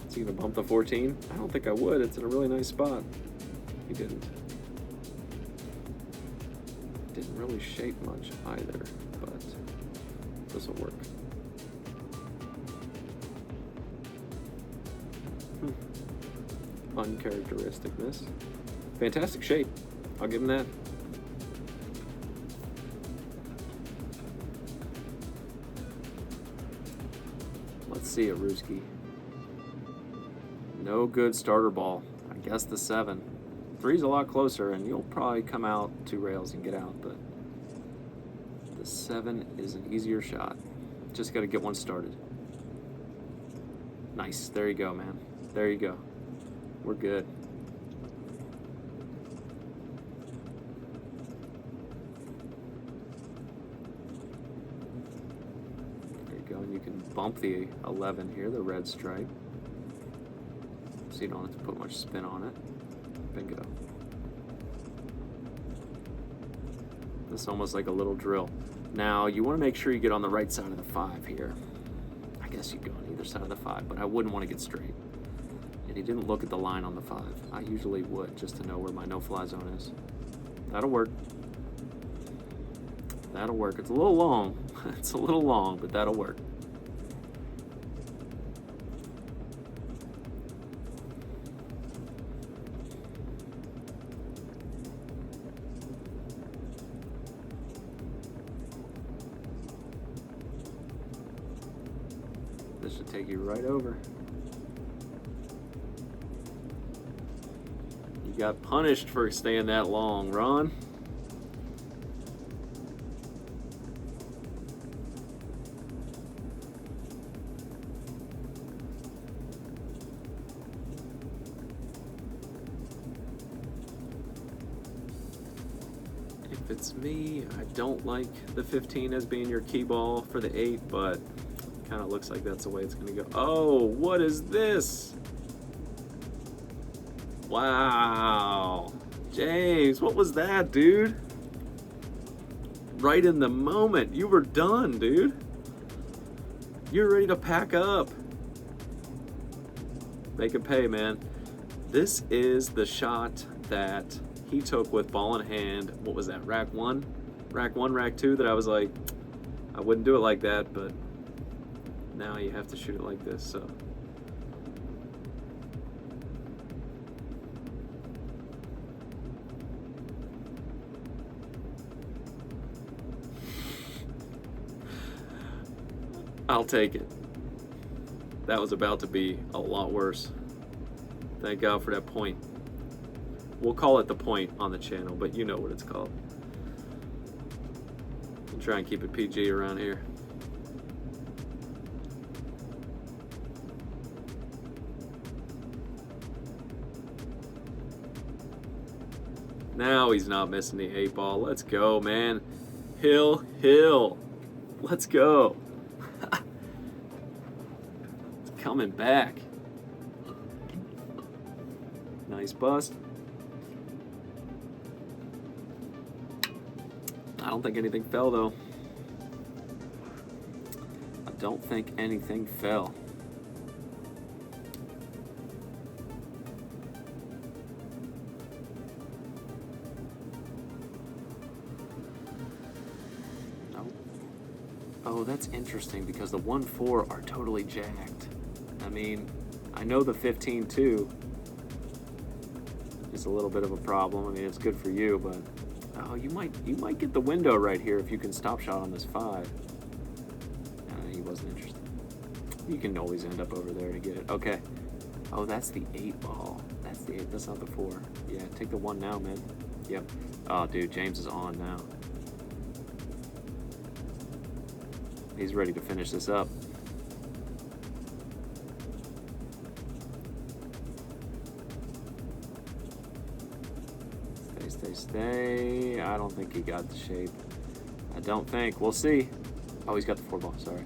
Is he gonna bump the 14? I don't think I would. It's in a really nice spot. He didn't. Didn't really shape much either, but this will work. Uncharacteristicness. Fantastic shape. I'll give him that. Let's see it, Ruski. No good starter ball. I guess the 7. 3's a lot closer, and you'll probably come out 2 rails and get out, but the 7 is an easier shot. Just got to get one started. Nice. There you go, man. There you go. We're good. There you go, and you can bump the 11 here, the red stripe, so you don't have to put much spin on it. Bingo. This is almost like a little drill. Now, you want to make sure you get on the right side of the 5 here. I guess you go on either side of the 5, but I wouldn't want to get straight. And he didn't look at the line on the 5. I usually would, just to know where my no-fly zone is. That'll work. That'll work. It's a little long. It's a little long, but that'll work. This should take you right over. You got punished for staying that long, Ron. it's me. I don't like the 15 as being your key ball for the 8, but kind of looks like that's the way it's going to go. Oh, what is this? Wow. James, what was that, dude? Right in the moment. You were done, dude. You're ready to pack up. Make it pay, man. This is the shot that he took with ball in hand. What was that, rack 1? Rack 1, rack 2, that I was like, I wouldn't do it like that, but now you have to shoot it like this, so. I'll take it. That was about to be a lot worse. Thank God for that point. We'll call it the point on the channel, but you know what it's called. We'll try and keep it PG around here. Now he's not missing the 8 ball. Let's go, man. Hill. Let's go. It's coming back. Nice bust. I don't think anything fell, though. I don't think anything fell. Oh, that's interesting because the 1-4 are totally jacked. I mean, I know the 15 too is a little bit of a problem. I mean, it's good for you, but oh, you might get the window right here if you can stop shot on this 5. He wasn't interested. You can always end up over there to get it. Okay. Oh, that's the 8 ball. That's the 8. That's not the 4. Yeah, take the 1 now, man. Yep. Oh, dude, James is on now. He's ready to finish this up. Stay. I don't think he got the shape. I don't think. We'll see. Oh, he's got the 4 ball. Sorry.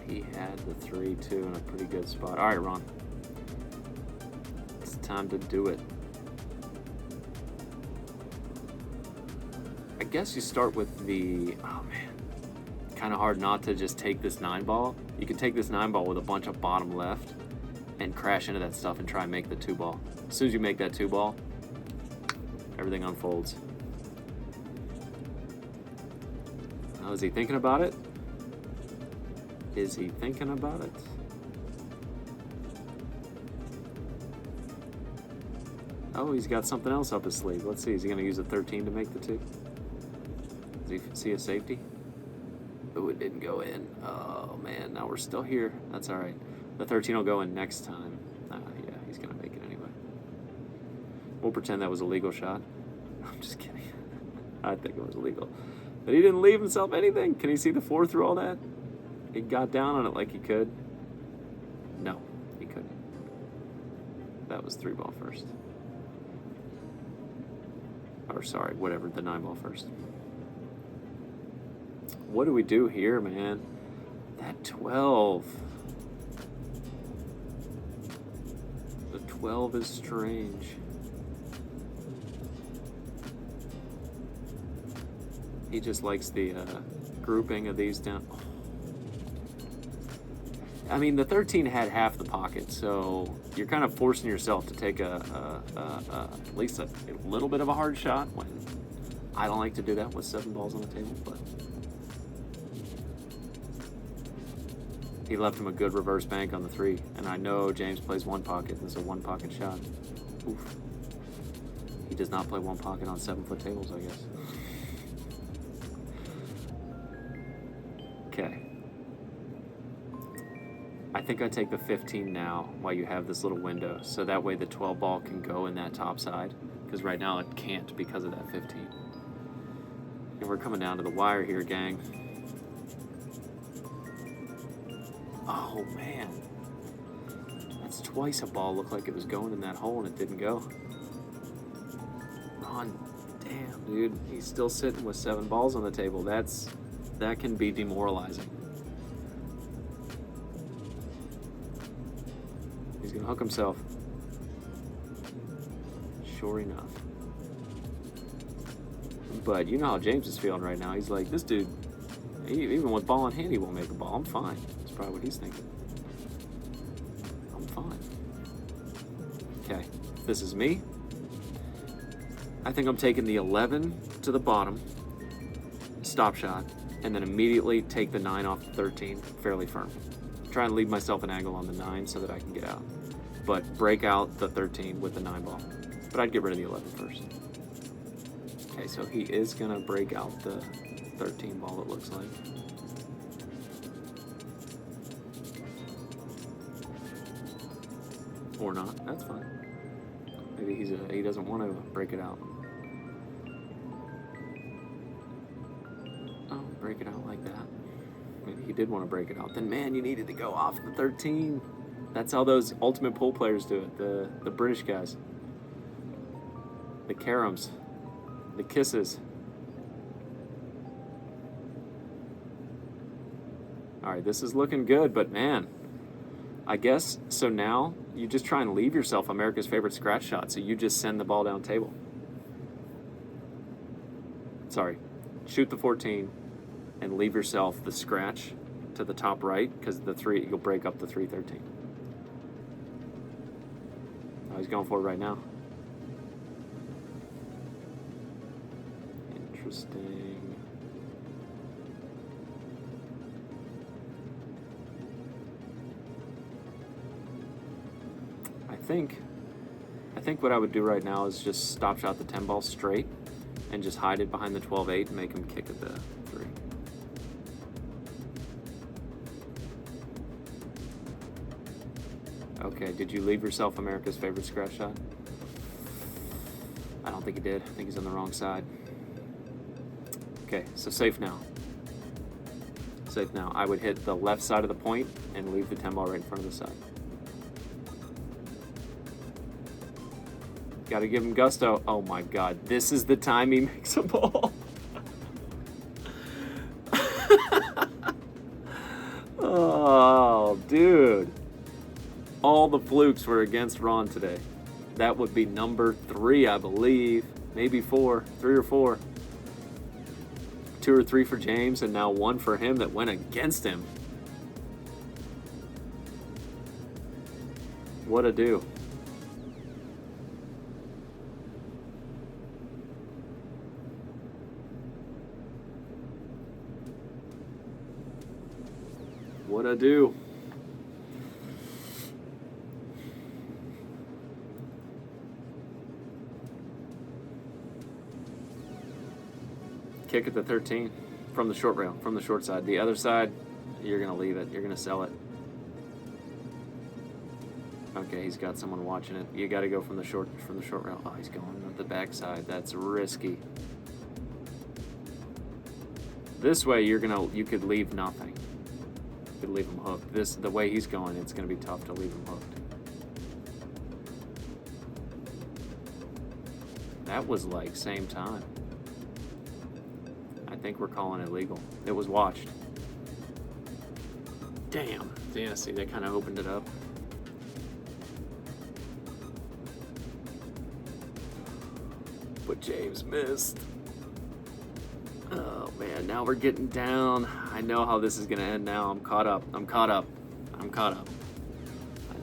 He had the 3 too in a pretty good spot. All right, Ron. It's time to do it. I guess you start with the, oh man, kind of hard not to just take this 9 ball. You can take this 9 ball with a bunch of bottom left and crash into that stuff and try and make the 2 ball. As soon as you make that 2 ball, everything unfolds. Now, is he thinking about it? Is he thinking about it? Oh, he's got something else up his sleeve. Let's see, is he gonna use a 13 to make the 2? Does he see a safety? Oh, it didn't go in. Oh man, now we're still here. That's all right. The 13 will go in next time. Yeah, he's gonna make it anyway. We'll pretend that was a legal shot. I'm just kidding. I think it was illegal. But he didn't leave himself anything. Can he see the 4 through all that? He got down on it like he could. No, he couldn't. That was 3 ball first. Or sorry, whatever, the 9 ball first. What do we do here, man? That 12. The 12 is strange. He just likes the grouping of these down. Oh. I mean, the 13 had half the pocket, so you're kind of forcing yourself to take at least a little bit of a hard shot. When I don't like to do that with 7 balls on the table, but he left him a good reverse bank on the 3, and I know James plays 1 pocket. This is a 1 pocket shot. Oof. He does not play 1 pocket on 7-foot tables, I guess. Okay. I think I take the 15 now while you have this little window, so that way the 12 ball can go in that top side, because right now it can't because of that 15. And we're coming down to the wire here, gang. Oh man, That's twice a ball looked like it was going in that hole and it didn't go. Ron, damn, dude. He's still sitting with 7 balls on the table. That can be demoralizing. He's gonna hook himself. Sure enough. But you know how James is feeling right now. He's like, this dude, even with ball in hand, he won't make a ball. I'm fine. That's probably what he's thinking. I'm fine. Okay, if this is me, I think I'm taking the 11 to the bottom, stop shot, and then immediately take the 9 off the 13 fairly firm. Try and leave myself an angle on the 9 so that I can get out. But break out the 13 with the 9 ball. But I'd get rid of the 11 first. Okay, so he is gonna break out the 13 ball, it looks like. Or not, that's fine. Maybe he doesn't want to break it out. Oh, break it out like that. Maybe he did want to break it out. Then man, you needed to go off the 13. That's how those ultimate pool players do it, the British guys. The Karams, the Kisses. All right, this is looking good, but man, I guess, so now you just try and leave yourself America's favorite scratch shot, so you just send the ball down table. Sorry, shoot the 14 and leave yourself the scratch to the top right, because the 3, you'll break up the 313. Oh, he's going for it right now. Interesting. I think what I would do right now is just stop shot the 10 ball straight and just hide it behind the 12-8 and make him kick at the 3. Okay, did you leave yourself America's favorite scratch shot? I don't think he did. I think he's on the wrong side. Okay, so safe now. Safe now. I would hit the left side of the point and leave the 10 ball right in front of the side. Got to give him gusto. Oh my God, this is the time he makes a ball. Oh, dude. All the flukes were against Ron today. That would be number 3, I believe. Maybe 4, 3 or 4. 2 or 3 for James, and now 1 for him that went against him. What a do. What a do. Kick at the 13 from the short rail, from the short side. The other side, you're going to leave it. You're going to sell it. Okay, he's got someone watching it. You got to go from the short rail. Oh, he's going up the backside. That's risky. This way, you could leave nothing. You could leave him hooked. The way he's going, it's going to be tough to leave him hooked. That was like same time. I think we're calling it legal. It was watched. Damn. Yeah, see, they kind of opened it up. But James missed. Oh man, now we're getting down. I know how this is gonna end now. I'm caught up. I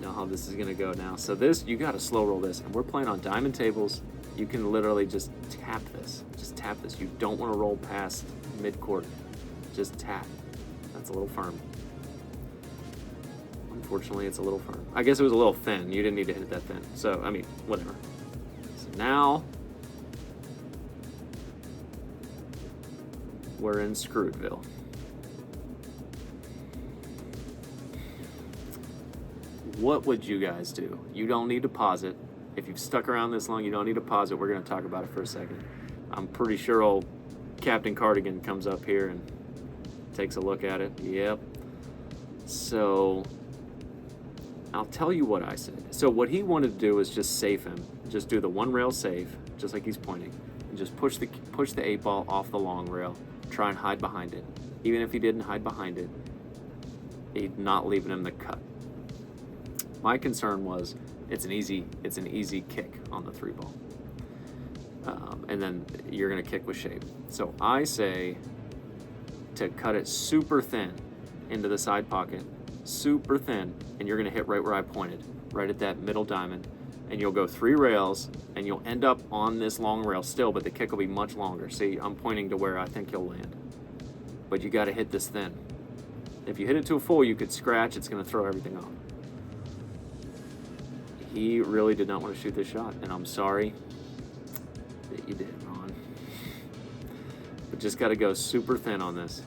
know how this is gonna go now. So this, you gotta slow roll this. And we're playing on diamond tables. You can literally just tap this. Just tap this. You don't want to roll past mid-court. Just tap. That's a little firm. Unfortunately, it's a little firm. I guess it was a little thin. You didn't need to hit it that thin. So, I mean, whatever. So now, we're in Screwedville. What would you guys do? You don't need to pause it. If you've stuck around this long, you don't need to pause it. We're going to talk about it for a second. I'm pretty sure old Captain Cardigan comes up here and takes a look at it. Yep. So, I'll tell you what I said. So what he wanted to do is just safe him, just do the one rail safe, just like he's pointing, and just push the 8 ball off the long rail, try and hide behind it. Even if he didn't hide behind it, he'd not leaving him the cut. My concern was it's an easy kick on the 3 ball, and then you're gonna kick with shape. So I say to cut it super thin into the side pocket, super thin, and you're gonna hit right where I pointed, right at that middle diamond, and you'll go 3 rails, and you'll end up on this long rail still, but the kick will be much longer. See, I'm pointing to where I think you'll land, but you gotta hit this thin. If you hit it to a full, you could scratch, it's gonna throw everything off. He really did not want to shoot this shot, and I'm sorry that you did, Ron. But just gotta go super thin on this.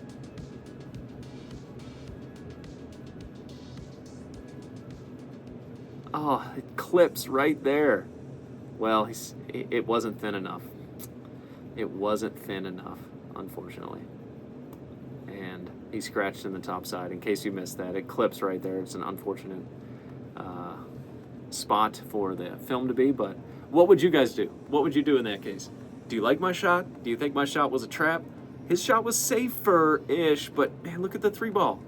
Oh, it clips right there. Well, it wasn't thin enough. It wasn't thin enough, unfortunately. And he scratched in the top side. In case you missed that, it clips right there. It's an unfortunate spot for the film to be, but what would you guys do? What would you do in that case? Do you like my shot? Do you think my shot was a trap? His shot was safer-ish, but man, look at the 3 ball.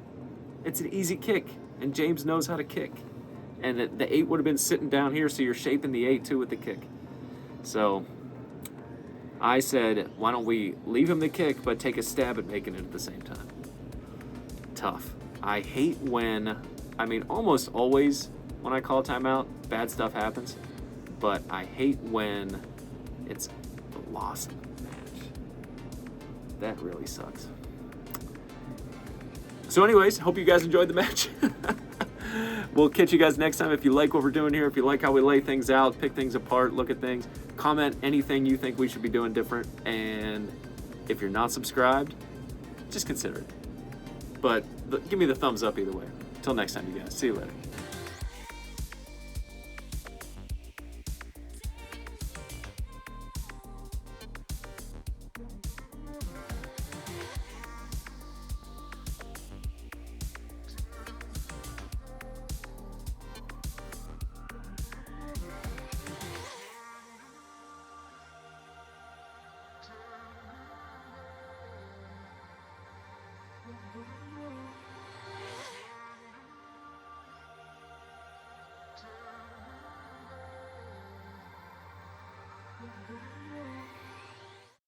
It's an easy kick, and James knows how to kick. And the 8 would have been sitting down here, so you're shaping the 8 too with the kick. So I said, why don't we leave him the kick, but take a stab at making it at the same time? Tough. I hate when, almost always when I call timeout, bad stuff happens. But I hate when it's the loss of the match. That really sucks. So anyways, hope you guys enjoyed the match. We'll catch you guys next time. If you like what we're doing here, if you like how we lay things out, pick things apart, look at things, comment anything you think we should be doing different. And if you're not subscribed, just consider it. But give me the thumbs up either way. Until next time, you guys. See you later.